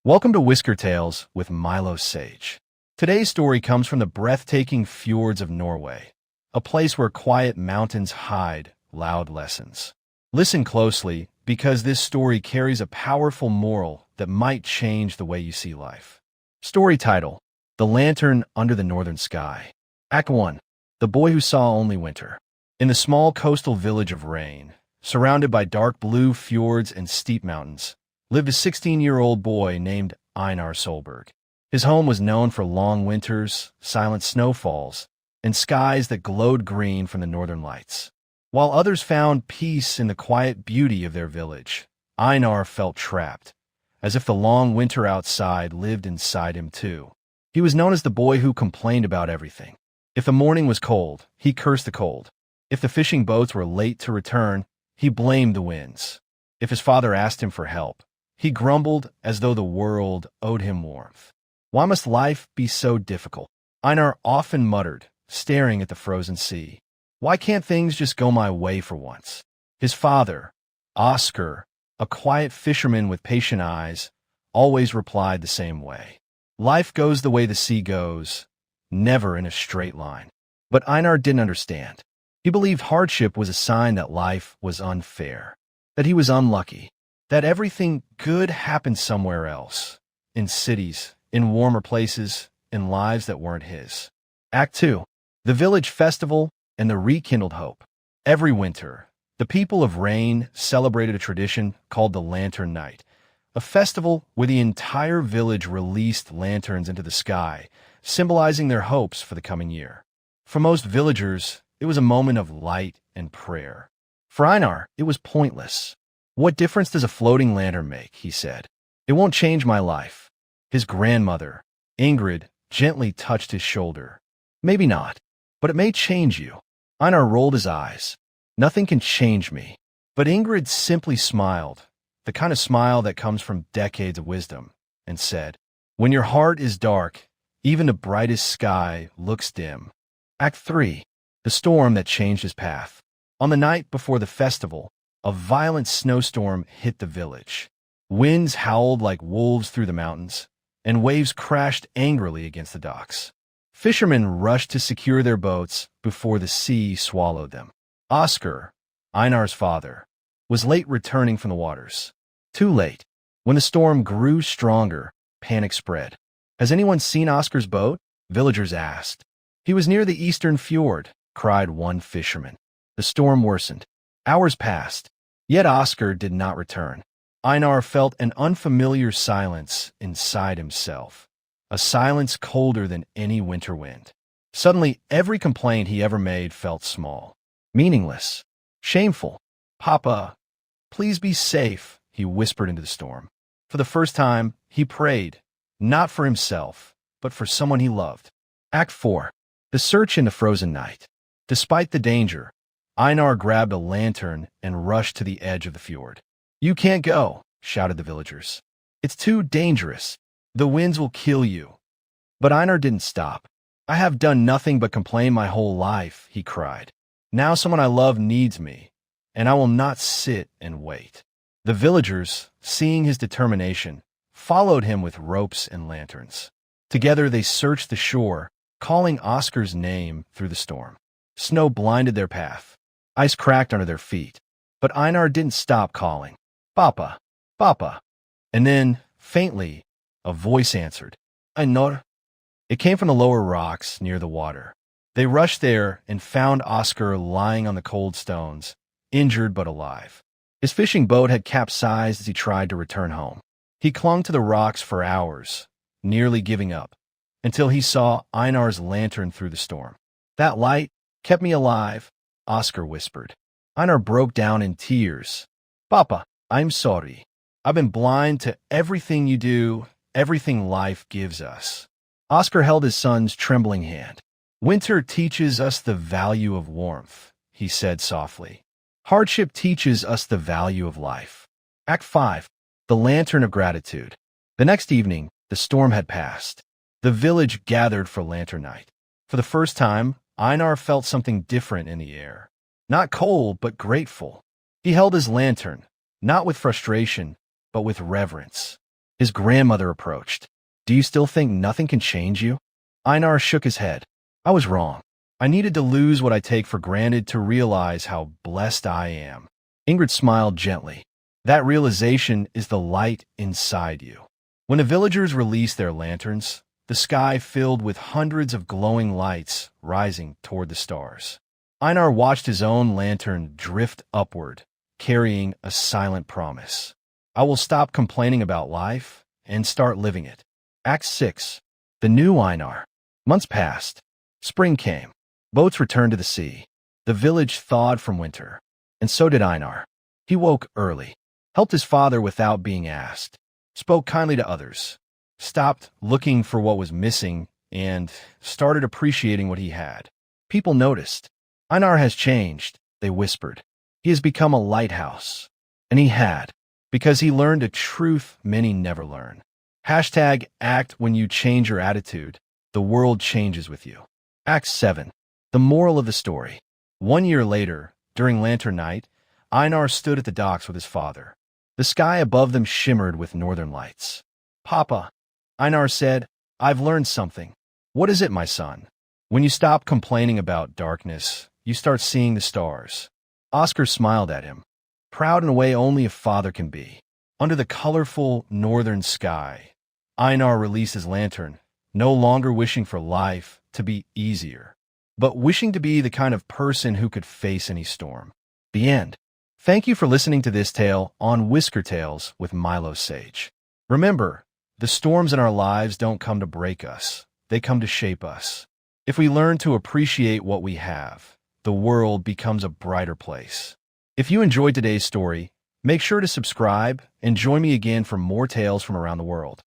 Welcome to WhiskerTales with Milo Sage. Today's story comes from the breathtaking fjords of Norway, a place where quiet mountains hide loud lessons. Listen closely because this story carries a powerful moral that might change the way you see life. Story title: The Lantern Under the Northern Sky. Act 1. The Boy Who Saw Only Winter. In the small coastal village of Rain, surrounded by dark blue fjords and steep mountains, lived a 16-year-old boy named Einar Solberg. His home was known for long winters, silent snowfalls, and skies that glowed green from the northern lights. While others found peace in the quiet beauty of their village, Einar felt trapped, as if the long winter outside lived inside him too. He was known as the boy who complained about everything. If the morning was cold, he cursed the cold. If the fishing boats were late to return, he blamed the winds. If his father asked him for help, he grumbled as though the world owed him warmth. Why must life be so difficult? Einar often muttered, staring at the frozen sea. Why can't things just go my way for once? His father, Oscar, a quiet fisherman with patient eyes, always replied the same way. Life goes the way the sea goes, never in a straight line. But Einar didn't understand. He believed hardship was a sign that life was unfair, that he was unlucky, that everything good happened somewhere else, in cities, in warmer places, in lives that weren't his. Act 2. The Village Festival and the Rekindled Hope. Every winter, the people of Rain celebrated a tradition called the Lantern Night, a festival where the entire village released lanterns into the sky, symbolizing their hopes for the coming year. For most villagers, it was a moment of light and prayer. For Einar, it was pointless. What difference does a floating lantern make, he said. It won't change my life. His grandmother, Ingrid, gently touched his shoulder. Maybe not, but it may change you. Einar rolled his eyes. Nothing can change me. But Ingrid simply smiled, the kind of smile that comes from decades of wisdom, and said, When your heart is dark, even the brightest sky looks dim. Act 3. The Storm That Changed His Path. On the night before the festival, a violent snowstorm hit the village. Winds howled like wolves through the mountains, and waves crashed angrily against the docks. Fishermen rushed to secure their boats before the sea swallowed them. Oscar, Einar's father, was late returning from the waters. Too late. When the storm grew stronger, panic spread. Has anyone seen Oscar's boat? Villagers asked. He was near the eastern fjord, cried one fisherman. The storm worsened. Hours passed, yet Oscar did not return. Einar felt an unfamiliar silence inside himself, a silence colder than any winter wind. Suddenly, every complaint he ever made felt small, meaningless, shameful. Papa, please be safe, he whispered into the storm. For the first time, he prayed, not for himself, but for someone he loved. Act 4. The Search in the Frozen Night. Despite the danger, Einar grabbed a lantern and rushed to the edge of the fjord. You can't go, shouted the villagers. It's too dangerous. The winds will kill you. But Einar didn't stop. I have done nothing but complain my whole life, he cried. Now someone I love needs me, and I will not sit and wait. The villagers, seeing his determination, followed him with ropes and lanterns. Together they searched the shore, calling Oscar's name through the storm. Snow blinded their path. Ice cracked under their feet. But Einar didn't stop calling. Papa, Papa. And then, faintly, a voice answered. Einar. It came from the lower rocks near the water. They rushed there and found Oscar lying on the cold stones, injured but alive. His fishing boat had capsized as he tried to return home. He clung to the rocks for hours, nearly giving up, until he saw Einar's lantern through the storm. That light kept me alive, Oscar whispered. Einar broke down in tears. Papa, I'm sorry. I've been blind to everything you do, everything life gives us. Oscar held his son's trembling hand. Winter teaches us the value of warmth, he said softly. Hardship teaches us the value of life. Act 5. The Lantern of Gratitude. The next evening, the storm had passed. The village gathered for Lantern Night. For the first time, Einar felt something different in the air. Not cold, but grateful. He held his lantern, not with frustration, but with reverence. His grandmother approached. Do you still think nothing can change you? Einar shook his head. I was wrong. I needed to lose what I take for granted to realize how blessed I am. Ingrid smiled gently. That realization is the light inside you. When the villagers released their lanterns, the sky filled with hundreds of glowing lights rising toward the stars. Einar watched his own lantern drift upward, carrying a silent promise. I will stop complaining about life and start living it. Act 6. The new Einar. Months passed. Spring came. Boats returned to the sea. The village thawed from winter. And so did Einar. He woke early, helped his father without being asked, spoke kindly to others, stopped looking for what was missing, and started appreciating what he had. People noticed. Einar has changed, they whispered. He has become a lighthouse. And he had, because he learned a truth many never learn. Hashtag act when you change your attitude. The world changes with you. Act 7. The moral of the story. 1 year later, during lantern night, Einar stood at the docks with his father. The sky above them shimmered with northern lights. Papa, Einar said, I've learned something. What is it, my son? When you stop complaining about darkness, you start seeing the stars. Oscar smiled at him, proud in a way only a father can be. Under the colorful northern sky, Einar released his lantern, no longer wishing for life to be easier, but wishing to be the kind of person who could face any storm. The end. Thank you for listening to this tale on WhiskerTales with Milo Sage. Remember, the storms in our lives don't come to break us. They come to shape us. If we learn to appreciate what we have, the world becomes a brighter place. If you enjoyed today's story, make sure to subscribe and join me again for more tales from around the world.